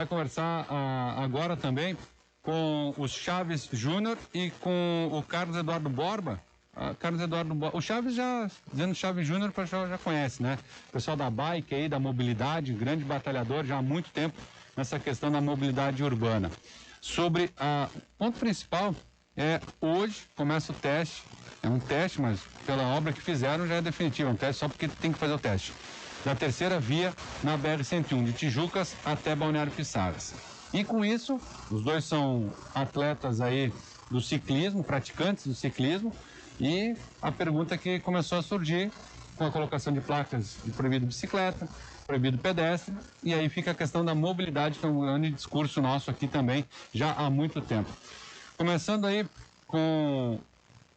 vai conversar agora também com o Chaves Júnior e com o Carlos Eduardo Borba. O Chaves dizendo Chaves Júnior, o pessoal já conhece, né? O pessoal da bike aí, da mobilidade, grande batalhador já há muito tempo nessa questão da mobilidade urbana. Sobre o ponto principal hoje começa o teste, é um teste, mas pela obra que fizeram já é definitivo, é um teste só porque tem que fazer o teste, da terceira via na BR-101, de Tijucas até Balneário Piçaras. E com isso, os dois são atletas aí do ciclismo, praticantes do ciclismo, e a pergunta que começou a surgir com a colocação de placas de proibido bicicleta, proibido pedestre, e aí fica a questão da mobilidade, que é um grande discurso nosso aqui também, já há muito tempo. Começando aí com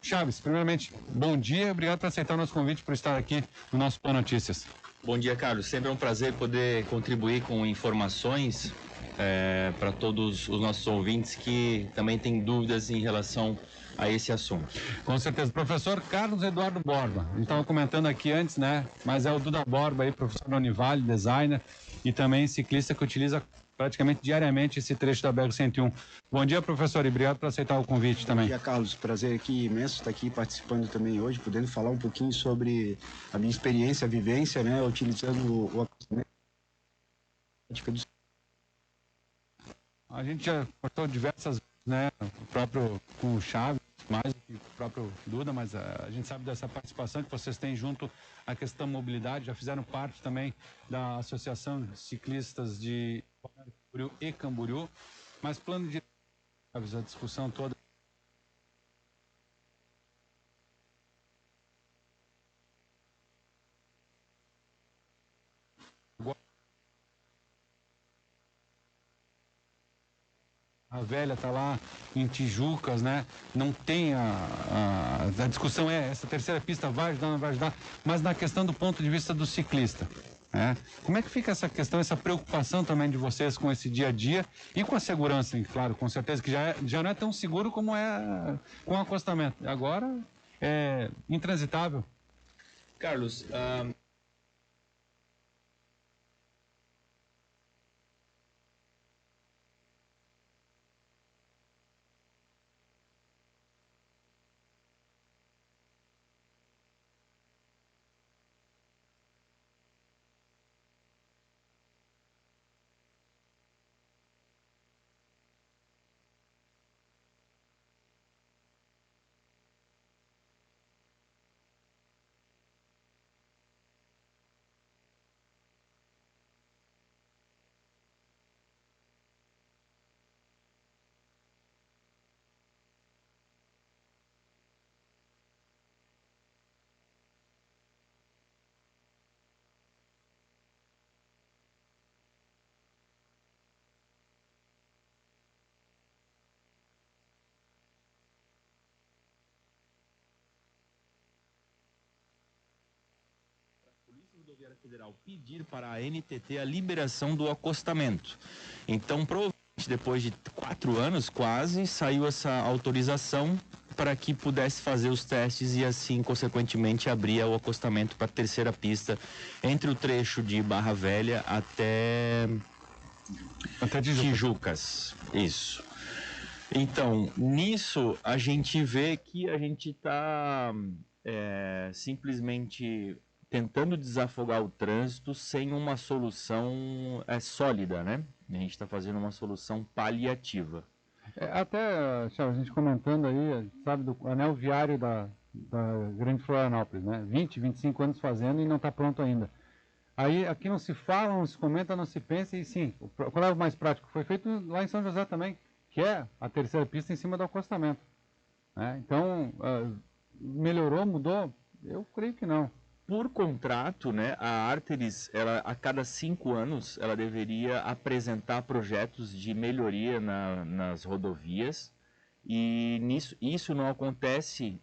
Chaves, primeiramente, bom dia, obrigado por aceitar o nosso convite, por estar aqui no nosso Pan Notícias. Bom dia, Carlos, sempre é um prazer poder contribuir com informações para todos os nossos ouvintes que também têm dúvidas em relação a esse assunto. Com certeza. Professor Carlos Eduardo Borba, a gente estava comentando aqui antes, né? Mas é o Duda Borba aí, professor da Univale, designer e também ciclista que utiliza praticamente diariamente esse trecho da BR-101. Bom dia, professor, e obrigado por aceitar o convite também. Bom dia, Carlos. Prazer aqui imenso estar aqui participando também hoje, podendo falar um pouquinho sobre a minha experiência, a vivência, né? Utilizando o acostamento. A gente já cortou diversas vezes, né? O próprio com o Chaves, mais do que o próprio Duda, mas a gente sabe dessa participação que vocês têm junto à questão mobilidade, já fizeram parte também da Associação de Ciclistas de Camboriú e Camboriú, mas plano de a discussão toda. A velha está lá em Tijucas, né? Não tem a discussão essa terceira pista vai ajudar, não vai ajudar, mas na questão do ponto de vista do ciclista, né? Como é que fica essa questão, essa preocupação também de vocês com esse dia a dia e com a segurança, claro, com certeza que já não é tão seguro como é com o acostamento. Agora é intransitável. Carlos, Polícia Rodoviária Federal pedir para a NTT a liberação do acostamento. Então, provavelmente, depois de 4 anos, quase, saiu essa autorização para que pudesse fazer os testes e, assim, consequentemente, abrir o acostamento para a terceira pista entre o trecho de Barra Velha até Tijucas. Isso. Então, nisso, a gente vê que a gente está simplesmente tentando desafogar o trânsito sem uma solução sólida, né? A gente está fazendo uma solução paliativa. Até, Charles, a gente comentando aí, sabe, do anel viário da Grande Florianópolis, né? 20, 25 anos fazendo e não está pronto ainda. Aí aqui não se fala, não se comenta, não se pensa, e sim, qual é o mais prático? Foi feito lá em São José também, que é a terceira pista em cima do acostamento, né? Então, melhorou, mudou? Eu creio que não. Por contrato, né, a Arteris, ela, a cada 5 anos, ela deveria apresentar projetos de melhoria nas rodovias, e isso não acontece.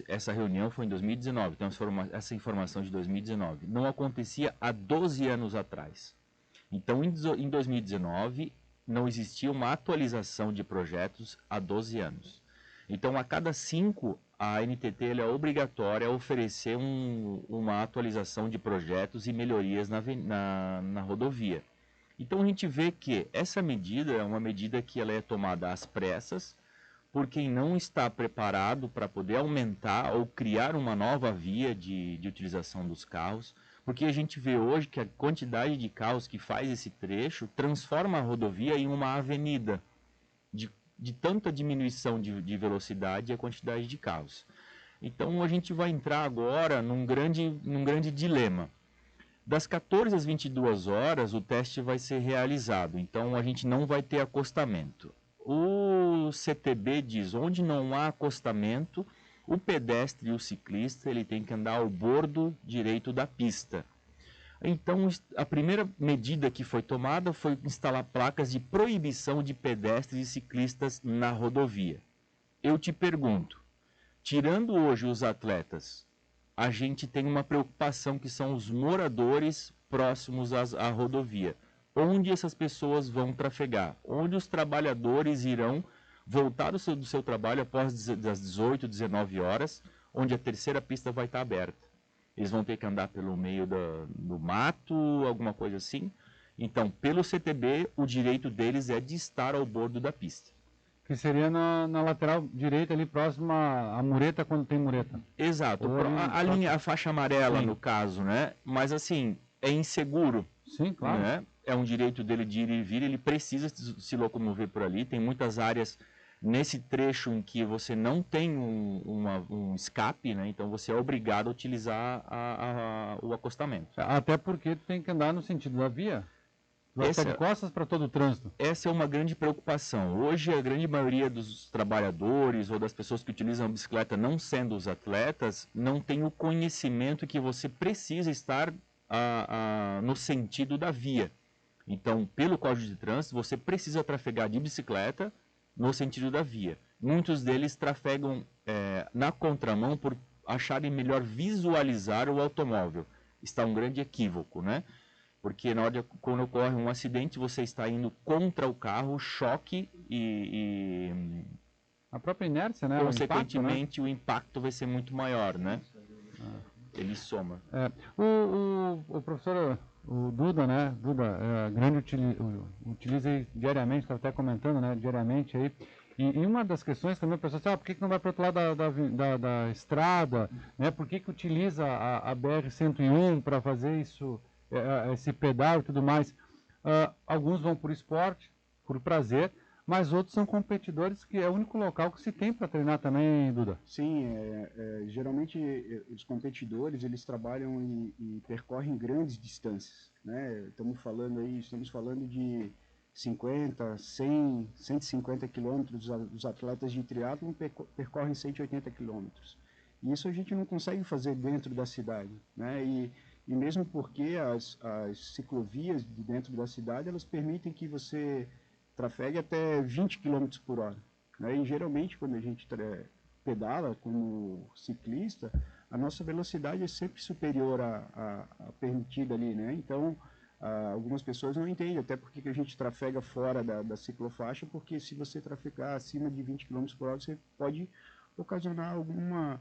Essa reunião foi em 2019, então essa informação de 2019 não acontecia há 12 anos atrás. Então, em 2019, não existia uma atualização de projetos há 12 anos. Então, a cada 5, a NTT é obrigatória a oferecer uma atualização de projetos e melhorias na rodovia. Então a gente vê que essa medida é uma medida que ela é tomada às pressas por quem não está preparado para poder aumentar ou criar uma nova via de utilização dos carros, porque a gente vê hoje que a quantidade de carros que faz esse trecho transforma a rodovia em uma avenida, de tanta diminuição de velocidade e a quantidade de carros. Então a gente vai entrar agora num grande dilema. Das 14 às 22 horas o teste vai ser realizado, então a gente não vai ter acostamento. O CTB diz, onde não há acostamento, o pedestre e o ciclista ele tem que andar ao bordo direito da pista. Então, a primeira medida que foi tomada foi instalar placas de proibição de pedestres e ciclistas na rodovia. Eu te pergunto, tirando hoje os atletas, a gente tem uma preocupação que são os moradores próximos à rodovia. Onde essas pessoas vão trafegar? Onde os trabalhadores irão voltar do seu trabalho após das 18, 19 horas, onde a terceira pista vai estar aberta. Eles vão ter que andar pelo meio do mato, alguma coisa assim. Então, pelo CTB, o direito deles é de estar ao bordo da pista. Que seria na lateral direita, ali próximo à mureta, quando tem mureta. Exato. A faixa amarela, sim, no caso, né? Mas, assim, é inseguro. Sim, claro. Né? É um direito dele de ir e vir, ele precisa se locomover por ali. Tem muitas áreas nesse trecho em que você não tem um escape, né? Então você é obrigado a utilizar o acostamento. Até porque tem que andar no sentido da via. Vai ficar de costas para todo o trânsito. Essa é uma grande preocupação. Hoje a grande maioria dos trabalhadores ou das pessoas que utilizam a bicicleta, não sendo os atletas, não tem o conhecimento que você precisa estar no sentido da via. Então, pelo Código de Trânsito, você precisa trafegar de bicicleta no sentido da via. Muitos deles trafegam na contramão por acharem melhor visualizar o automóvel. Está um grande equívoco, né? Porque quando ocorre um acidente, você está indo contra o carro, choque e a própria inércia, né? Consequentemente, o impacto vai ser muito maior, né? Ele soma. O professor, o Duda, né? Duda, grande utiliza diariamente, estava até comentando, né? Diariamente aí. E uma das questões também, o pessoal diz, por que não vai para o outro lado da estrada? Né? Por que utiliza a BR-101 para fazer isso, esse pedal e tudo mais? Alguns vão por esporte, por prazer, mas outros são competidores, que é o único local que se tem para treinar também, Duda. Sim, geralmente os competidores, eles trabalham e percorrem grandes distâncias, né? Estamos falando de 50, 100, 150 quilômetros. Os atletas de triatlon percorrem 180 quilômetros. E isso a gente não consegue fazer dentro da cidade, né? E mesmo porque as ciclovias de dentro da cidade, elas permitem que você trafegue até 20 km por hora. Né? E geralmente, quando a gente pedala como ciclista, a nossa velocidade é sempre superior à permitida ali, né? Então, algumas pessoas não entendem, até porque a gente trafega fora da ciclofaixa, porque se você trafegar acima de 20 km por hora, você pode ocasionar um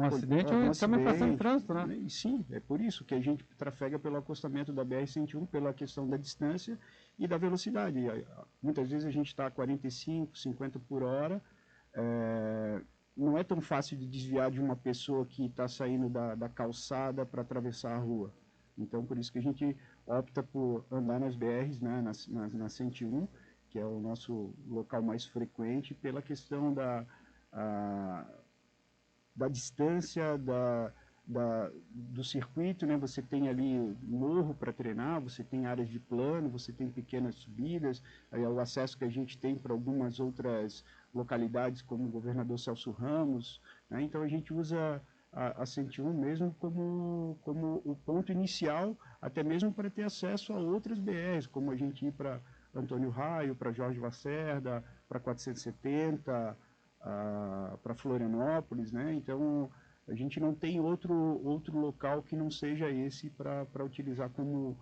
acidente ou também passando de trânsito, né? E sim, é por isso que a gente trafega pelo acostamento da BR-101, pela questão da distância e da velocidade. Muitas vezes a gente está a 45, 50 por hora, não é tão fácil de desviar de uma pessoa que está saindo da calçada para atravessar a rua. Então, por isso que a gente opta por andar nas BRs, né, na 101, que é o nosso local mais frequente, pela questão da distância, do circuito, né? Você tem ali morro para treinar, você tem áreas de plano, você tem pequenas subidas, o acesso que a gente tem para algumas outras localidades, como o Governador Celso Ramos, né? Então a gente usa a 101 mesmo como o ponto inicial, até mesmo para ter acesso a outras BRs, como a gente ir para Antônio Raio, para Jorge Lacerda, para 470, para Florianópolis, né? Então a gente não tem outro local que não seja esse para utilizar como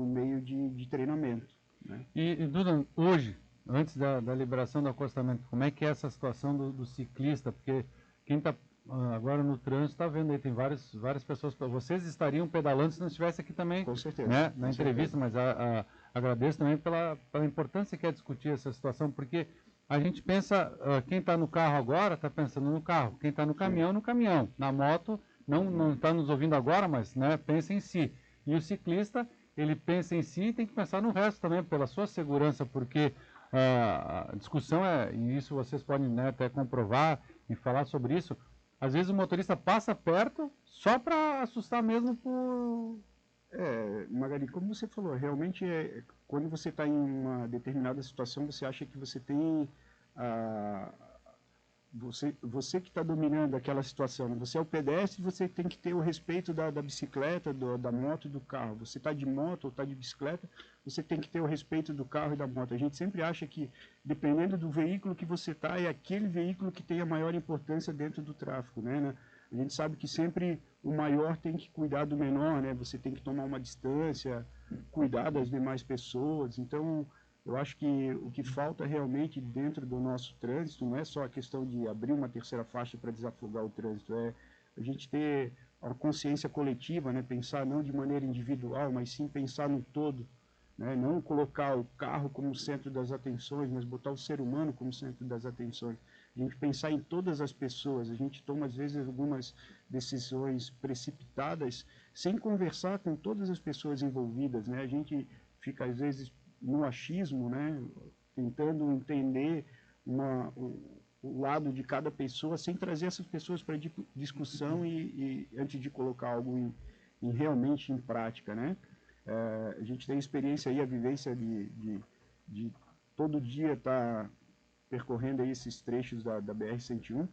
meio de treinamento, né? E Duda, hoje, antes da liberação do acostamento, como é que é essa situação do ciclista? Porque quem está agora no trânsito, está vendo aí, tem várias pessoas, vocês estariam pedalando se não estivesse aqui também, Com certeza. né, na Com entrevista, certeza. mas agradeço também pela importância que é discutir essa situação, porque a gente pensa, quem está no carro agora está pensando no carro, quem está no caminhão, na moto, não está nos ouvindo agora, mas né, pensa em si. E o ciclista, ele pensa em si e tem que pensar no resto também, pela sua segurança, porque a discussão e isso vocês podem né, até comprovar e falar sobre isso, às vezes o motorista passa perto só para assustar mesmo por... Magali, como você falou, realmente quando você está em uma determinada situação, você acha que você tem você que está dominando aquela situação, né? Você é o pedestre, você tem que ter o respeito da bicicleta, da moto e do carro. Você está de moto ou está de bicicleta, você tem que ter o respeito do carro e da moto. A gente sempre acha que, dependendo do veículo que você está, é aquele veículo que tem a maior importância dentro do tráfego, né? A gente sabe que sempre o maior tem que cuidar do menor, né? Você tem que tomar uma distância, cuidar das demais pessoas. Então, eu acho que o que falta realmente dentro do nosso trânsito não é só a questão de abrir uma terceira faixa para desafogar o trânsito, é a gente ter a consciência coletiva, né? Pensar não de maneira individual, mas sim pensar no todo, né? Não colocar o carro como centro das atenções, mas botar o ser humano como centro das atenções. A gente pensar em todas as pessoas, a gente toma às vezes algumas decisões precipitadas sem conversar com todas as pessoas envolvidas, né? A gente fica às vezes no achismo, né, tentando entender o lado de cada pessoa, sem trazer essas pessoas para discussão e antes de colocar algo realmente em prática, né? A gente tem experiência aí, a vivência de todo dia estar percorrendo aí esses trechos da BR-101,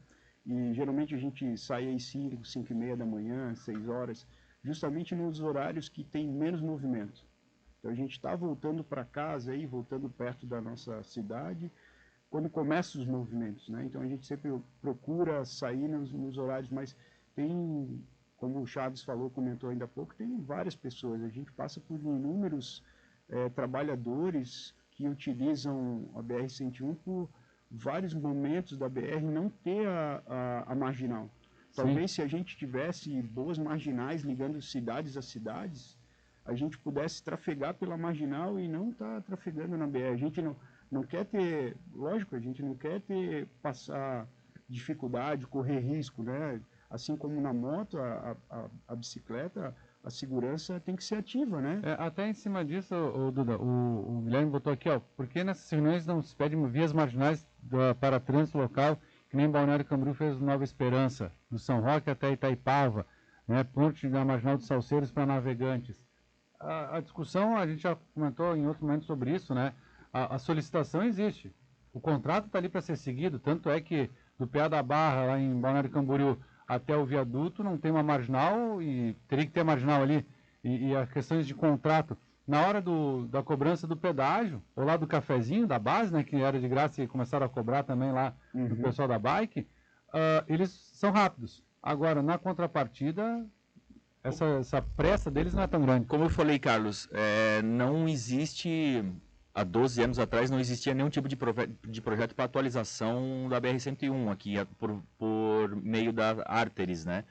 e geralmente a gente sai aí 5 e meia da manhã, 6 horas, justamente nos horários que tem menos movimento. Então a gente está voltando para casa, aí, voltando perto da nossa cidade, quando começam os movimentos, né? Então a gente sempre procura sair nos horários, mas tem, como o Chaves falou, comentou ainda há pouco, tem várias pessoas. A gente passa por inúmeros trabalhadores que utilizam a BR-101 por vários momentos da BR não ter a marginal. Talvez se a gente tivesse boas marginais ligando cidades a cidades, a gente pudesse trafegar pela marginal e não estar trafegando na BR. A gente não quer ter, lógico, a gente não quer passar dificuldade, correr risco, né? Assim como na moto, a bicicleta, a segurança tem que ser ativa, né? Até em cima disso, Duda, o Guilherme botou aqui, ó, por que nessas reuniões não se pede vias marginais para trânsito local, que nem Balneário Camboriú fez Nova Esperança, do São Roque até Itaipava, né? Ponte da Marginal dos Salceiros para navegantes. A discussão, a gente já comentou em outro momento sobre isso, né? A solicitação existe. O contrato está ali para ser seguido, tanto é que do PA da Barra, lá em Balneário Camboriú, até o viaduto, não tem uma marginal e teria que ter marginal ali. E as questões de contrato, na hora da cobrança do pedágio, ou lá do cafezinho, da base, né? Que era de graça e começaram a cobrar também lá do pessoal da bike, eles são rápidos. Agora, na contrapartida... Essa pressa deles não é tão grande. Como eu falei, Carlos, não existe, há 12 anos atrás, não existia nenhum tipo de projeto para atualização da BR-101 aqui, por meio da Arteris, né?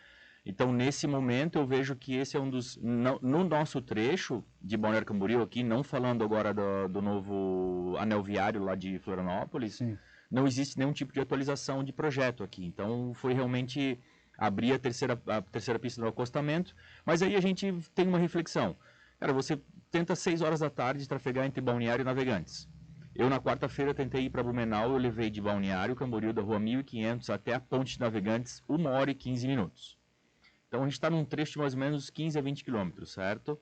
Então, nesse momento, eu vejo que esse é um dos... No nosso trecho de Balneário Camboriú aqui, não falando agora do novo anel viário lá de Florianópolis, sim, não existe nenhum tipo de atualização de projeto aqui. Então, foi realmente... abrir a terceira pista do acostamento, mas aí a gente tem uma reflexão. Cara, você tenta 6 horas da tarde trafegar entre Balneário e Navegantes. Eu, na quarta-feira, tentei ir para Blumenau, eu levei de Balneário Camboriú, da rua 1500 até a Ponte de Navegantes, 1 hora e 15 minutos. Então, a gente está num trecho de mais ou menos 15 a 20 quilômetros, certo?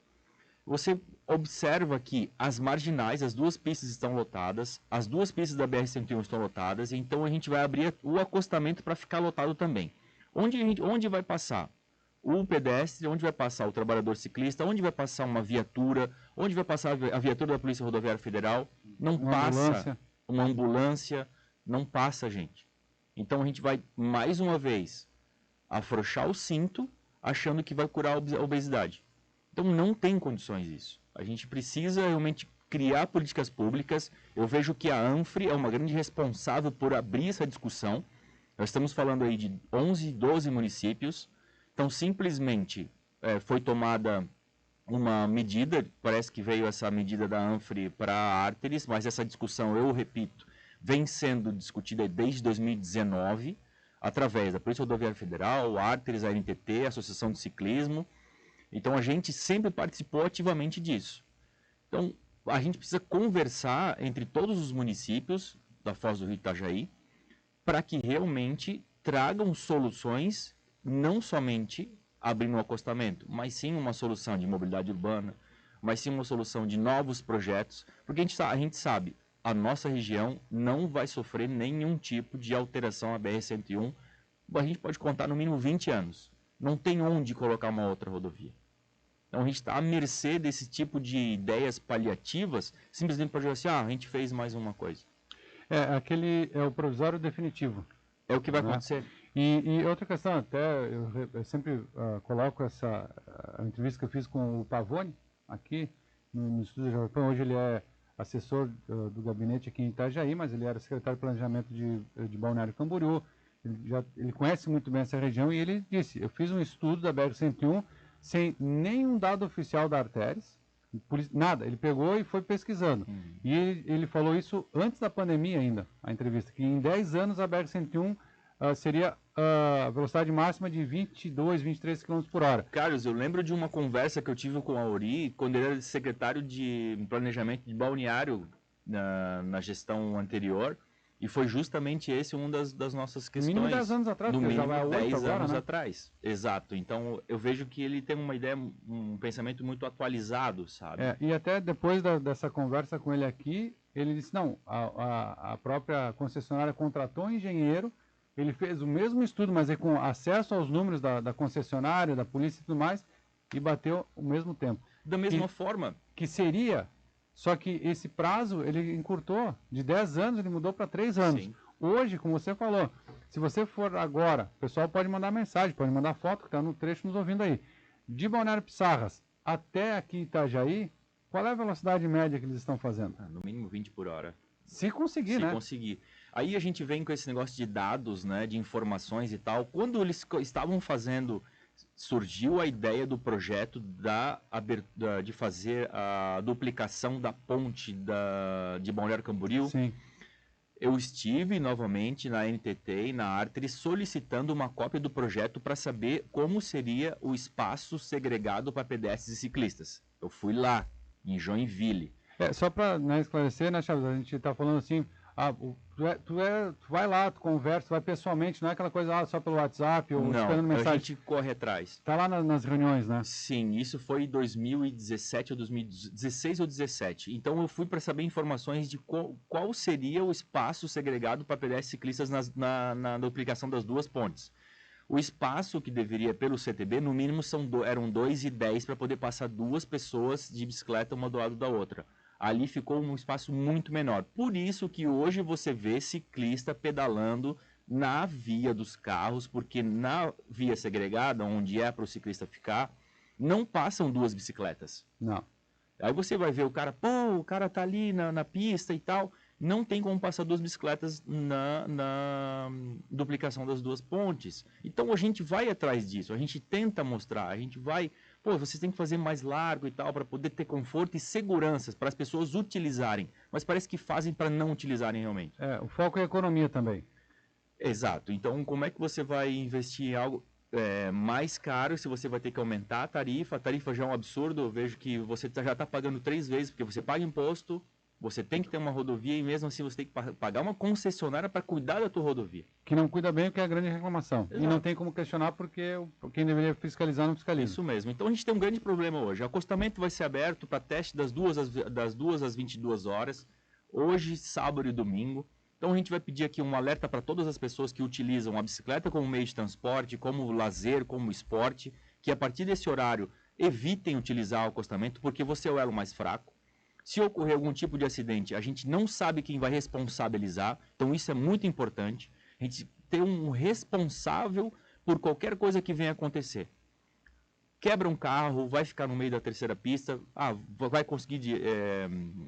Você observa que as marginais, as duas pistas estão lotadas, as duas pistas da BR-101 estão lotadas, então a gente vai abrir o acostamento para ficar lotado também. Onde vai passar o pedestre, onde vai passar o trabalhador ciclista, onde vai passar uma viatura, onde vai passar a viatura da Polícia Rodoviária Federal, não passa uma ambulância, não passa, gente. Então a gente vai, mais uma vez, afrouxar o cinto, achando que vai curar a obesidade. Então não tem condições isso. A gente precisa realmente criar políticas públicas. Eu vejo que a ANFRE é uma grande responsável por abrir essa discussão. Nós estamos falando aí de 11, 12 municípios. Então, simplesmente foi tomada uma medida, parece que veio essa medida da ANFRE para a Arteris, mas essa discussão, eu repito, vem sendo discutida desde 2019, através da Polícia Rodoviária Federal, a Arteris, a NTT, a Associação de Ciclismo. Então, a gente sempre participou ativamente disso. Então, a gente precisa conversar entre todos os municípios da Foz do Rio Itajaí para que realmente tragam soluções, não somente abrindo um acostamento, mas sim uma solução de mobilidade urbana, mas sim uma solução de novos projetos, porque a gente sabe, a nossa região não vai sofrer nenhum tipo de alteração à BR-101, a gente pode contar no mínimo 20 anos, não tem onde colocar uma outra rodovia. Então a gente está à mercê desse tipo de ideias paliativas, simplesmente para dizer assim, a gente fez mais uma coisa. É o provisório definitivo. É o que vai acontecer. E outra questão, até eu sempre coloco a entrevista que eu fiz com o Pavone, aqui no Estúdio Jovem Pan. Hoje ele é assessor do gabinete aqui em Itajaí, mas ele era secretário de planejamento de Balneário Camboriú. Ele conhece muito bem essa região e ele disse, eu fiz um estudo da BR-101 sem nenhum dado oficial da Arteris, nada, ele pegou e foi pesquisando. E ele falou isso antes da pandemia ainda, a entrevista, que em 10 anos a BR-101 seria a velocidade máxima de 22, 23 km por hora. Carlos, eu lembro de uma conversa que eu tive com a Auri, quando ele era secretário de planejamento de balneário na gestão anterior, e foi justamente esse uma das nossas questões. No mínimo 10 anos atrás, no porque mínimo já vai 10 agora, anos né? atrás. Exato. Então, eu vejo que ele tem uma ideia, um pensamento muito atualizado, sabe? E até depois dessa conversa com ele aqui, ele disse, não, a própria concessionária contratou um engenheiro, ele fez o mesmo estudo, mas com acesso aos números da concessionária, da polícia e tudo mais, e bateu o mesmo tempo. Da mesma forma. Que seria, só que esse prazo ele encurtou, de 10 anos ele mudou para 3 anos. Sim. Hoje, como você falou, se você for agora, o pessoal pode mandar mensagem, pode mandar foto, que está no trecho nos ouvindo aí. De Balneário Pissarras até aqui Itajaí, qual é a velocidade média que eles estão fazendo? No mínimo 20 por hora. Se conseguir, né? Se conseguir. Aí a gente vem com esse negócio de dados, né, de informações e tal. Quando eles estavam fazendo, surgiu a ideia do projeto de fazer a duplicação da ponte de Balneário Camboriú. Sim. Eu estive novamente na NTT e na Arteris solicitando uma cópia do projeto para saber como seria o espaço segregado para pedestres e ciclistas. Eu fui lá, em Joinville. Só para esclarecer, né, Chaves? A gente está falando assim, tu vai lá, tu conversa, tu vai pessoalmente, não é aquela coisa só pelo WhatsApp ou esperando Não, mensagem. a gente corre atrás. Está lá nas reuniões, né? Sim, isso foi em 2017 ou 2016 ou 2017. Então eu fui para saber informações de qual seria o espaço segregado para pedestres e ciclistas na duplicação das duas pontes. O espaço que deveria, pelo CTB, no mínimo eram 2,10 para poder passar duas pessoas de bicicleta uma do lado da outra. Ali ficou um espaço muito menor. Por isso que hoje você vê ciclista pedalando na via dos carros, porque na via segregada, onde é para o ciclista ficar, não passam duas bicicletas. Não. Aí você vai ver o cara tá ali na pista e tal, não tem como passar duas bicicletas na duplicação das duas pontes. Então a gente vai atrás disso, a gente tenta mostrar, a gente vai, vocês têm que fazer mais largo e tal, para poder ter conforto e segurança, para as pessoas utilizarem. Mas parece que fazem para não utilizarem realmente. O foco é a economia também. Exato. Então como é que você vai investir em algo mais caro, se você vai ter que aumentar a tarifa já é um absurdo, eu vejo que você já está pagando 3 vezes, porque você paga imposto, você tem que ter uma rodovia e mesmo assim você tem que pagar uma concessionária para cuidar da tua rodovia. Que não cuida bem, o que é a grande reclamação. Exato. E não tem como questionar porque quem deveria fiscalizar não fiscaliza. Isso mesmo. Então a gente tem um grande problema hoje. O acostamento vai ser aberto para teste das 2 às 22 horas, hoje, sábado e domingo. Então a gente vai pedir aqui um alerta para todas as pessoas que utilizam a bicicleta como meio de transporte, como lazer, como esporte, que a partir desse horário evitem utilizar o acostamento, porque você é o elo mais fraco. Se ocorrer algum tipo de acidente, a gente não sabe quem vai responsabilizar, então isso é muito importante. A gente ter um responsável por qualquer coisa que venha acontecer. quebra um carro, vai ficar no meio da terceira pista, vai conseguir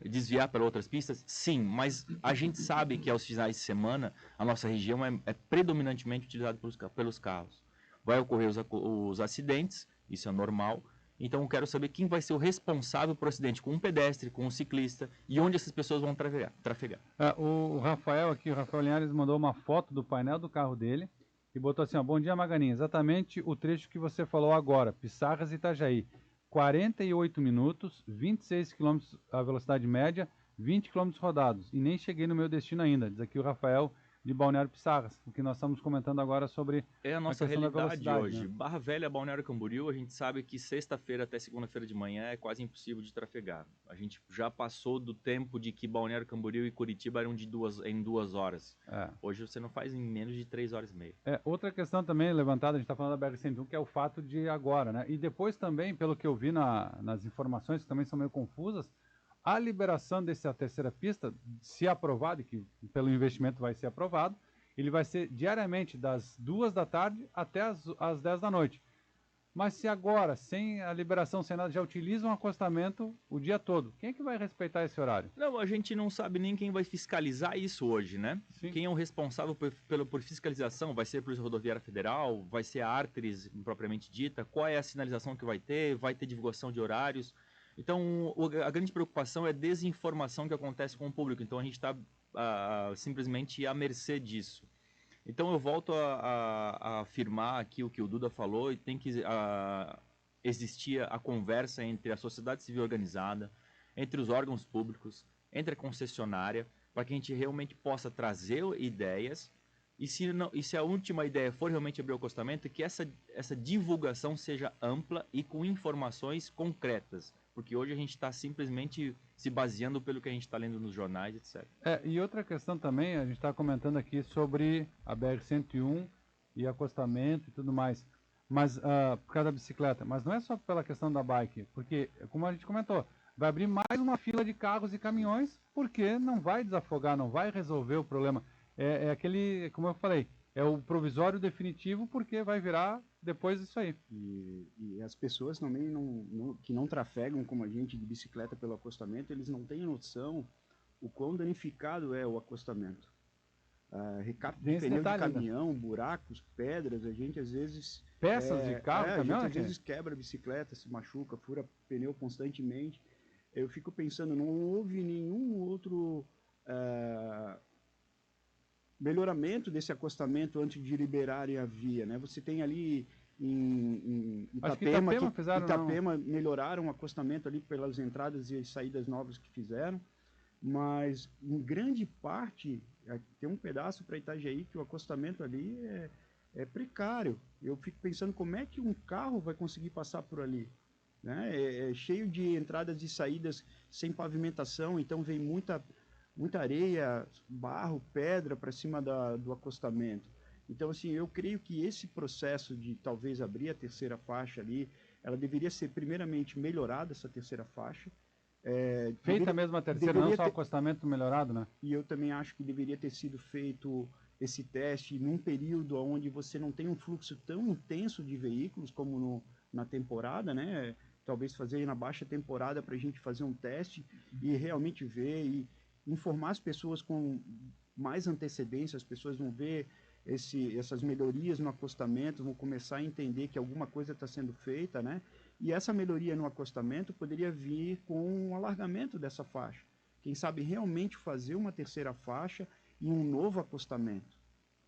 desviar para outras pistas? Sim, mas a gente sabe que aos finais de semana a nossa região é predominantemente utilizada pelos carros. Vai ocorrer os acidentes, isso é normal. Então eu quero saber quem vai ser o responsável por acidente com um pedestre, com um ciclista e onde essas pessoas vão trafegar. O Rafael aqui, o Rafael Linhares mandou uma foto do painel do carro dele e botou assim, ó, bom dia Maganinha, exatamente o trecho que você falou agora, Pissarras e Itajaí, 48 minutos, 26 km a velocidade média, 20 km rodados e nem cheguei no meu destino ainda, diz aqui o Rafael de Balneário Pissarras, o que nós estamos comentando agora sobre a nossa realidade hoje. Né? Barra Velha, Balneário Camboriú, a gente sabe que sexta-feira até segunda-feira de manhã é quase impossível de trafegar. A gente já passou do tempo de que Balneário Camboriú e Curitiba eram em 2 horas. Hoje você não faz em menos de 3 horas e meia. Outra questão também levantada, a gente está falando da BR-101, que é o fato de agora, né? E depois também, pelo que eu vi nas informações, que também são meio confusas, a liberação dessa terceira pista, se aprovado, e que pelo investimento vai ser aprovado, ele vai ser diariamente das 2 da tarde até as 10 da noite. Mas se agora, sem a liberação, sem nada, já utilizam um acostamento o dia todo, quem é que vai respeitar esse horário? Não, a gente não sabe nem quem vai fiscalizar isso hoje, né? Sim. Quem é o responsável por fiscalização? Vai ser a Polícia Rodoviária Federal? Vai ser a Arteris propriamente dita? Qual é a sinalização que vai ter? Vai ter divulgação de horários? Então, a grande preocupação é a desinformação que acontece com o público. Então, a gente está simplesmente à mercê disso. Então, eu volto a afirmar aqui o que o Duda falou, e tem que existir a conversa entre a sociedade civil organizada, entre os órgãos públicos, entre a concessionária, para que a gente realmente possa trazer ideias. E se a última ideia for realmente abrir o acostamento, que essa divulgação seja ampla e com informações concretas. Porque hoje a gente está simplesmente se baseando pelo que a gente está lendo nos jornais, etc. E outra questão também, a gente está comentando aqui sobre a BR-101 e acostamento e tudo mais, mas por causa da bicicleta. Mas não é só pela questão da bike, porque, como a gente comentou, vai abrir mais uma fila de carros e caminhões, porque não vai desafogar, não vai resolver o problema. É aquele, como eu falei, é o provisório definitivo, porque vai virar depois disso aí. E as pessoas também que não trafegam como a gente de bicicleta pelo acostamento, eles não têm noção o quão danificado é o acostamento. Recapto de pneu de caminhão, buracos, pedras, a gente às vezes... Peças de carro, caminhão? A gente às vezes quebra a bicicleta, se machuca, fura pneu constantemente. Eu fico pensando, não houve nenhum outro... melhoramento desse acostamento antes de liberarem a via, né? Você tem ali em Itapema melhoraram o acostamento ali pelas entradas e saídas novas que fizeram, mas em grande parte tem um pedaço para Itajaí que o acostamento ali é precário. Eu fico pensando como é que um carro vai conseguir passar por ali, né? É cheio de entradas e saídas sem pavimentação, então vem muita areia, barro, pedra para cima do acostamento. Então, assim, eu creio que esse processo de talvez abrir a terceira faixa ali, ela deveria ser primeiramente melhorada, essa terceira faixa. Feita mesmo a terceira, não só o acostamento melhorado, né? E eu também acho que deveria ter sido feito esse teste num período onde você não tem um fluxo tão intenso de veículos como na temporada, né? Talvez fazer na baixa temporada para a gente fazer um teste e realmente ver e informar as pessoas com mais antecedência, as pessoas vão ver essas melhorias no acostamento, vão começar a entender que alguma coisa está sendo feita, né? E essa melhoria no acostamento poderia vir com um alargamento dessa faixa. Quem sabe realmente fazer uma terceira faixa e um novo acostamento.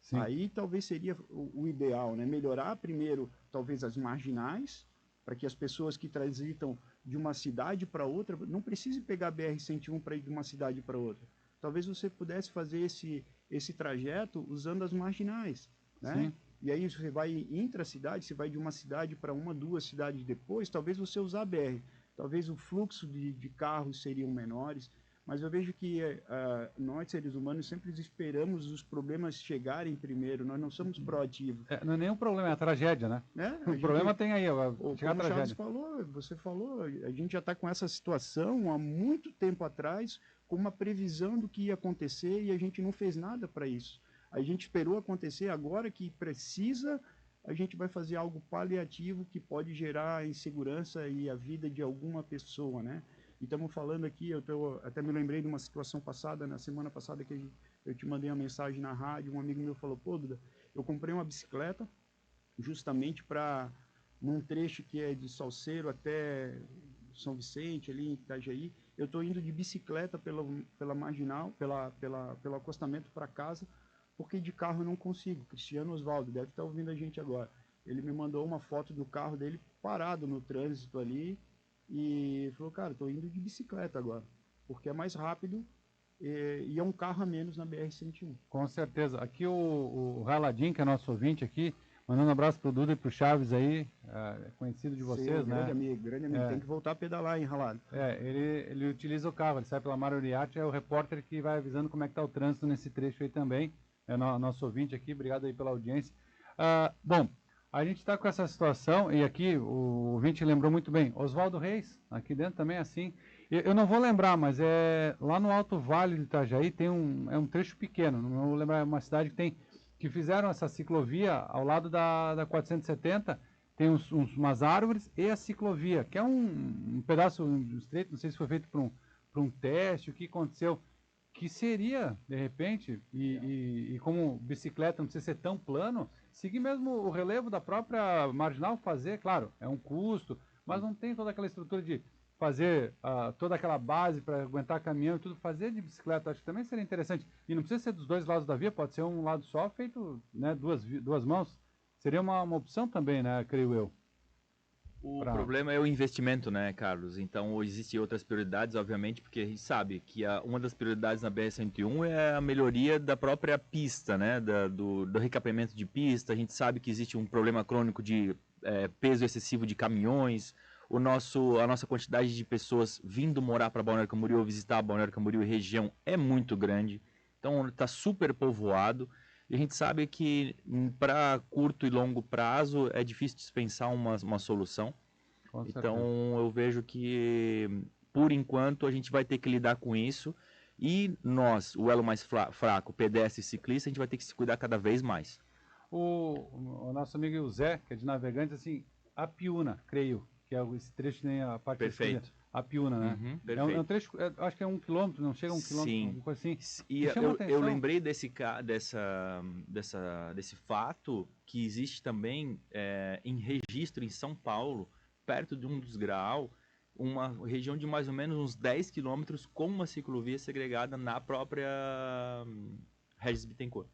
Sim. Aí talvez seria o ideal, né? Melhorar primeiro talvez as marginais, para que as pessoas que transitam de uma cidade para outra, não precise pegar a BR-101 para ir de uma cidade para outra. Talvez você pudesse fazer esse trajeto usando as marginais, né? Sim. E aí você vai intra-cidade, você vai de uma cidade para uma, 2 cidades depois, talvez você usar a BR. Talvez o fluxo de carros seriam menores, mas eu vejo que nós, seres humanos, sempre esperamos os problemas chegarem primeiro, nós não somos proativos. Não é nenhum problema, é a tragédia, né? O problema tem aí, chegar a tragédia. Você falou, a gente já está com essa situação há muito tempo atrás, com uma previsão do que ia acontecer e a gente não fez nada para isso. A gente esperou acontecer agora que precisa a gente vai fazer algo paliativo que pode gerar a insegurança e a vida de alguma pessoa, né? E estamos falando aqui, até me lembrei de uma situação passada, na semana passada, que eu te mandei uma mensagem na rádio, um amigo meu falou, pô, Duda, eu comprei uma bicicleta justamente para, num trecho que é de Salceiro até São Vicente, ali em Itajaí, eu estou indo de bicicleta pela marginal, pelo acostamento para casa, porque de carro eu não consigo. Cristiano Osvaldo deve estar ouvindo a gente agora. Ele me mandou uma foto do carro dele parado no trânsito ali e falou, cara, estou indo de bicicleta agora, porque é mais rápido e é um carro a menos na BR-101. Com certeza. Aqui o Raladinho, que é nosso ouvinte aqui, mandando um abraço pro Duda e pro Chaves aí, conhecido de vocês, Sim, né? Grande amigo. Tem que voltar a pedalar, hein, Ralado? Ele utiliza o carro, ele sai pela Maroriate, é o repórter que vai avisando como é que tá o trânsito nesse trecho aí também. É nosso ouvinte aqui, obrigado aí pela audiência. Bom, a gente está com essa situação, e aqui o ouvinte lembrou muito bem, Oswaldo Reis, aqui dentro também é assim. Eu não vou lembrar, mas lá no Alto Vale de Itajaí tem um trecho pequeno, não vou lembrar, é uma cidade que fizeram essa ciclovia ao lado da 470, tem umas árvores e a ciclovia, que é um pedaço estreito, não sei se foi feito para um teste, o que aconteceu, que seria, de repente, e como bicicleta não precisa ser tão plano, seguir mesmo o relevo da própria marginal, fazer, claro, é um custo, mas não tem toda aquela estrutura de fazer toda aquela base para aguentar caminhão e tudo, fazer de bicicleta, acho que também seria interessante. E não precisa ser dos dois lados da via, pode ser um lado só, feito, né, duas mãos. Seria uma opção também, né, creio eu. O problema é o investimento, né, Carlos? Então, existem outras prioridades, obviamente, porque a gente sabe que uma das prioridades na BR-101 é a melhoria da própria pista, né, do recapeamento de pista. A gente sabe que existe um problema crônico de peso excessivo de caminhões. A nossa quantidade de pessoas vindo morar para Balneário Camboriú ou visitar Balneário Camboriú e região é muito grande. Então, está super povoado. E a gente sabe que para curto e longo prazo é difícil dispensar uma solução. Então eu vejo que, por enquanto, a gente vai ter que lidar com isso. E nós, o elo mais fraco, pedestre e ciclista, a gente vai ter que se cuidar cada vez mais. O nosso amigo Zé, que é de Navegantes, assim, a Piúna, creio, que é esse trecho nem a parte Perfeito. A Piúna, né? Uhum, é um trecho, acho que é 1 quilômetro, não chega a 1 quilômetro, Sim. coisa assim. E eu lembrei desse fato que existe também em registro em São Paulo, perto de um dos Graal, uma região de mais ou menos uns 10 quilômetros com uma ciclovia segregada na própria Regis Bittencourt.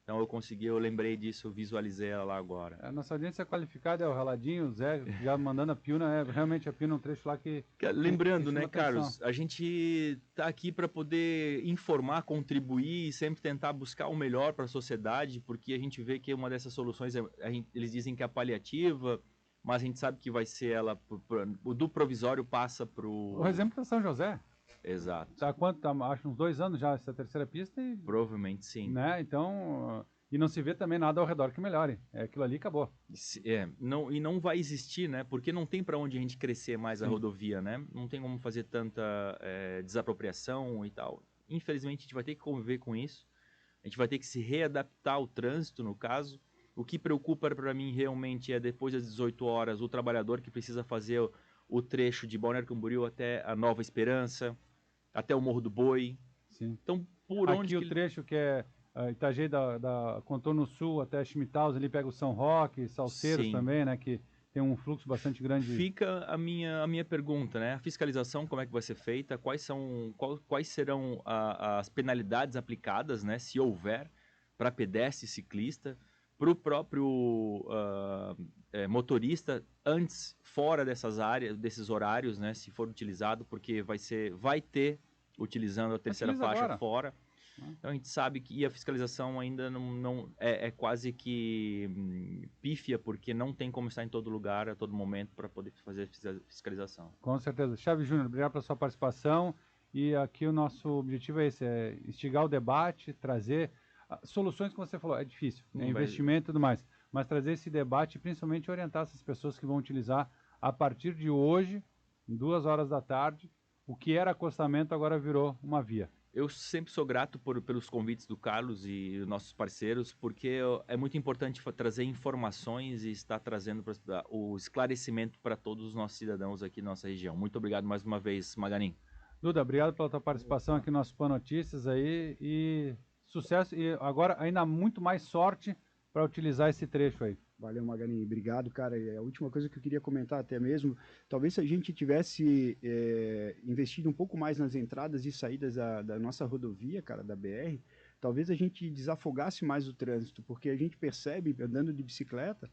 Então eu lembrei disso, eu visualizei ela lá agora. A nossa audiência qualificada é o Raladinho, o Zé, já mandando a Piúna, realmente a Piúna é um trecho lá que... Lembrando, né, Carlos, a gente está aqui para poder informar, contribuir e sempre tentar buscar o melhor para a sociedade, porque a gente vê que uma dessas soluções, eles dizem que é paliativa, mas a gente sabe que vai ser ela, o do provisório passa para o... O exemplo é São José. Exato. Tá quanto? Acho uns 2 anos já essa terceira pista e... Provavelmente sim. Né? Então, e não se vê também nada ao redor que melhore. Aquilo ali acabou. Não vai existir, né? Porque não tem para onde a gente crescer mais a rodovia, né? Não tem como fazer tanta desapropriação e tal. Infelizmente, a gente vai ter que conviver com isso. A gente vai ter que se readaptar ao trânsito, no caso. O que preocupa para mim realmente é, depois das 18 horas, o trabalhador que precisa fazer o trecho de Balneário Camboriú até a Nova Esperança, até o Morro do Boi. Sim. Então, por aqui onde... o trecho que é Itajaí da Contorno Sul até Schmidthausen, ali pega o São Roque, Salceiros também, né? Que tem um fluxo bastante grande. Fica a minha pergunta, né? A fiscalização, como é que vai ser feita? Quais serão as penalidades aplicadas, né? Se houver, para pedestre e ciclista, para o próprio motorista, antes, fora dessas áreas, desses horários, né? Se for utilizado, porque vai ter utilizando a terceira faixa agora. Fora. Então a gente sabe que a fiscalização ainda não é quase que pífia, porque não tem como estar em todo lugar, a todo momento, para poder fazer fiscalização. Com certeza. Chaves Júnior, obrigado pela sua participação. E aqui o nosso objetivo é esse, é instigar o debate, trazer soluções, como você falou, é difícil, investimento e tudo mais, mas trazer esse debate e principalmente orientar essas pessoas que vão utilizar a partir de hoje, em 2 horas da tarde, o que era acostamento agora virou uma via. Eu sempre sou grato pelos convites do Carlos e nossos parceiros, porque é muito importante trazer informações e estar trazendo o esclarecimento para todos os nossos cidadãos aqui na nossa região. Muito obrigado mais uma vez, Maganin. Duda, obrigado pela tua participação aqui no nosso Pan Notícias aí e sucesso e agora ainda muito mais sorte para utilizar esse trecho aí. Valeu, Maganin. Obrigado, cara. E a última coisa que eu queria comentar até mesmo, talvez se a gente tivesse investido um pouco mais nas entradas e saídas da nossa rodovia, cara, da BR, talvez a gente desafogasse mais o trânsito, porque a gente percebe, andando de bicicleta,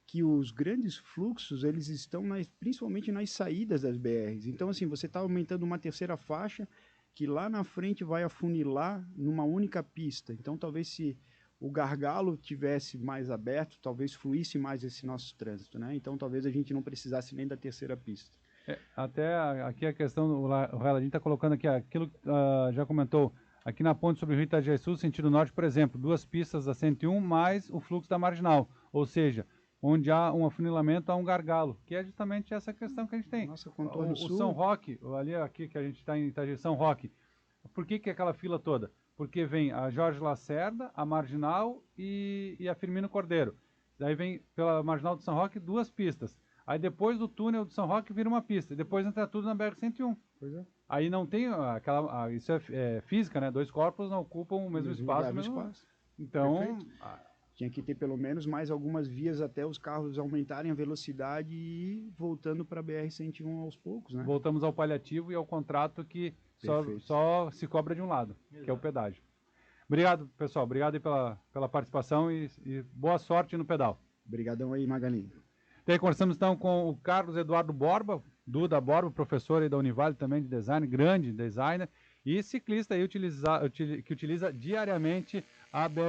que os grandes fluxos, eles estão principalmente nas saídas das BRs. Então, assim, você está aumentando uma terceira faixa que lá na frente vai afunilar numa única pista. Então, talvez se o gargalo tivesse mais aberto, talvez fluísse mais esse nosso trânsito, né? Então talvez a gente não precisasse nem da terceira pista. Até aqui a questão, o Raladinho está colocando aqui, aquilo que já comentou, aqui na ponte sobre o Rio Itajaí-Sul, sentido norte, por exemplo, 2 pistas da 101 mais o fluxo da marginal, ou seja, onde há um afunilamento, há um gargalo, que é justamente essa questão que a gente tem. Nossa, contorno sul. O São Roque, aqui que a gente está em Itajaí, São Roque, por que aquela fila toda? Porque vem a Jorge Lacerda, a Marginal e a Firmino Cordeiro. Daí vem pela Marginal do São Roque 2 pistas. Aí depois do túnel do São Roque vira uma pista. E depois entra tudo na BR-101. Pois é. Aí não tem aquela... isso é física, né? 2 corpos não ocupam o mesmo espaço. Então... Tinha que ter pelo menos mais algumas vias até os carros aumentarem a velocidade e ir voltando para a BR-101 aos poucos, né? Voltamos ao paliativo e ao contrato que só se cobra de um lado, que é o pedágio. Obrigado, pessoal. Obrigado aí pela participação e boa sorte no pedal. Obrigadão aí, Maganin. Daí conversamos então com o Carlos Eduardo Borba, Duda Borba, professor aí da Univale também de design, grande designer, e ciclista aí que utiliza diariamente a BR